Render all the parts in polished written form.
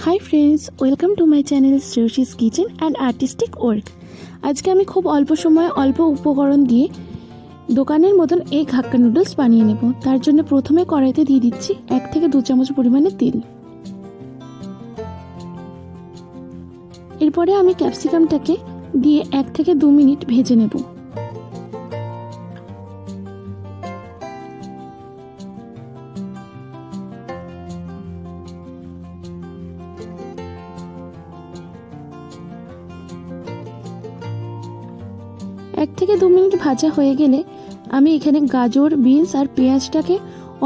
High friends, welcome to my channel Shreyasi's kitchen and artistic work. আজকে আমি খুব অল্প সময়ে অল্প উপকরণ দিয়ে দোকানের মতন এগ হাক্কা নুডলস বানিয়ে নেব। তার জন্য প্রথমে কড়াইতে দিয়ে দিচ্ছি 1 থেকে 2 চামচ পরিমাণে তেল। এরপরে আমি ক্যাপসিকামটাকে দিয়ে 1 থেকে 2 মিনিট ভেজে নেব। এক থেকে 2 মিনিট ভাজা হয়ে গেলে আমি এখানে গাজর, বিনস আর পেঁয়াজটাকে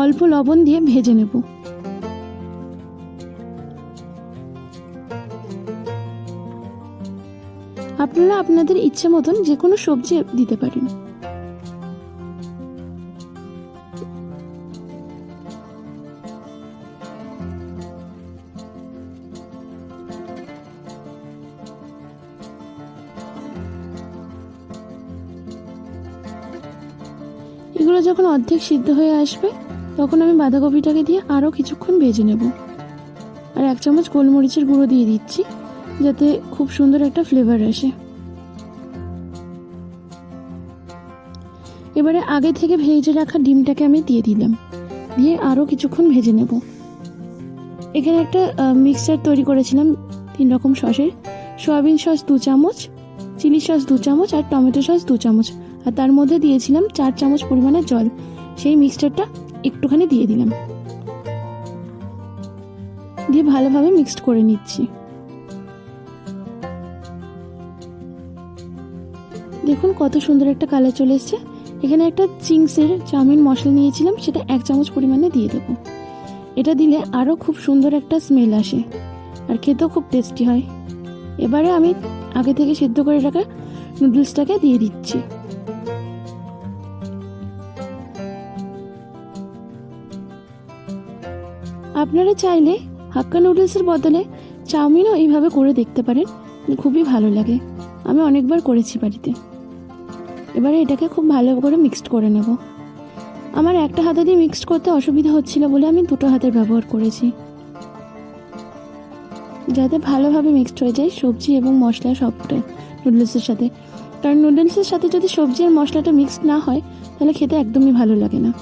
অল্প লবণ দিয়ে ভেজে নেব। আপনারা আপনাদের ইচ্ছে মতন যে কোনো সবজি দিতে পারেন। এগুলো যখন অর্ধেক সিদ্ধ হয়ে আসবে তখন আমি বাঁধাকপিটাকে দিয়ে আরও কিছুক্ষণ ভেজে নেব। আর 1 চামচ গোলমরিচের গুঁড়ো দিয়ে দিচ্ছি যাতে খুব সুন্দর একটা ফ্লেভার আসে। এবারে আগে থেকে ভেজে রাখা ডিমটাকে আমি দিয়ে দিলাম, দিয়ে আরও কিছুক্ষণ ভেজে নেব। এখানে একটা মিক্সচার তৈরি করেছিলাম 3 রকম সসের। সয়াবিন সস 2 চামচ, চিলি সস 2 চামচ আর টমেটো সস 2 চামচ, আর তার মধ্যে দিয়েছিলাম 4 চামচ পরিমাণে জল। সেই মিক্সচারটা একটুখানি দিয়ে দিলাম, দিয়ে ভালোভাবে মিক্সড করে নিচ্ছি। দেখুন কত সুন্দর একটা কালার চলে এসছে। এখানে একটা চিংসের চাউমিন মশলা নিয়েছিলাম, সেটা 1 চামচ পরিমাণে দিয়ে দেবো। এটা দিলে আরও খুব সুন্দর একটা স্মেল আসে আর খেতেও খুব টেস্টি হয়। এবারে আমি আগে থেকে সিদ্ধ করে রাখা নুডলসটাকে দিয়ে দিচ্ছি। আপনারা চাইলে হাক্কা নুডলসের বদলে চাউমিনও এইভাবে করে দেখতে পারেন, খুবই ভালো লাগে। আমি অনেকবার করেছি বাড়িতে। এবারে এটাকে খুব ভালো করে মিক্সড করে নেব। আমার একটা হাতে দিয়ে মিক্সড করতে অসুবিধা হচ্ছিল বলে আমি 2টো হাতের ব্যবহার করেছি, যাতে ভালোভাবে মিক্সড হয়ে যায় সবজি এবং মশলা সবটা নুডলসের সাথে। কারণ নুডলসের সাথে যদি সবজি আর মশলাটা মিক্সড না হয় তাহলে খেতে একদমই ভালো লাগে না।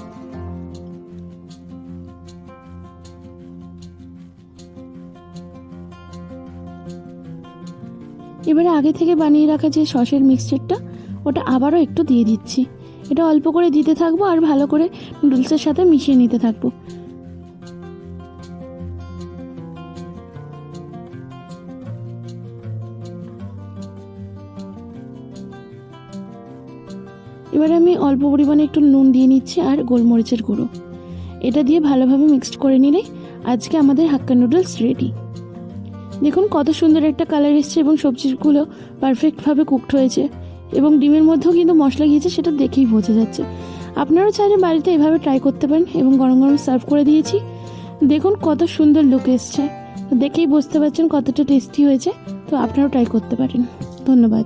এবারে আগে থেকে বানিয়ে রাখা যে সসের মিক্সচারটা ওটা আবারও একটু দিয়ে দিচ্ছি। এটা অল্প করে দিতে থাকবো আর ভালো করে নুডলসের সাথে মিশিয়ে নিতে থাকবো। এবারে আমি অল্প পরিমাণে একটু নুন দিয়ে নিচ্ছি আর গোলমরিচের গুঁড়ো। এটা দিয়ে ভালোভাবে মিক্সড করে নিলে আজকে আমাদের হাক্কা নুডলস রেডি। দেখুন কত সুন্দর একটা কালার এসছে এবং সবজিগুলো পারফেক্টভাবে কুকড হয়েছে এবং ডিমের মধ্যেও কিন্তু মশলা গিয়েছে, সেটা দেখেই বোঝা যাচ্ছে। আপনারাও চাইলে বাড়িতে এভাবে ট্রাই করতে পারেন এবং গরম গরম সার্ভ করে দিয়েছি। দেখুন কত সুন্দর লুক এসছে, দেখেই বুঝতে পারছেন কতটা টেস্টি হয়েছে। তো আপনারাও ট্রাই করতে পারেন। ধন্যবাদ।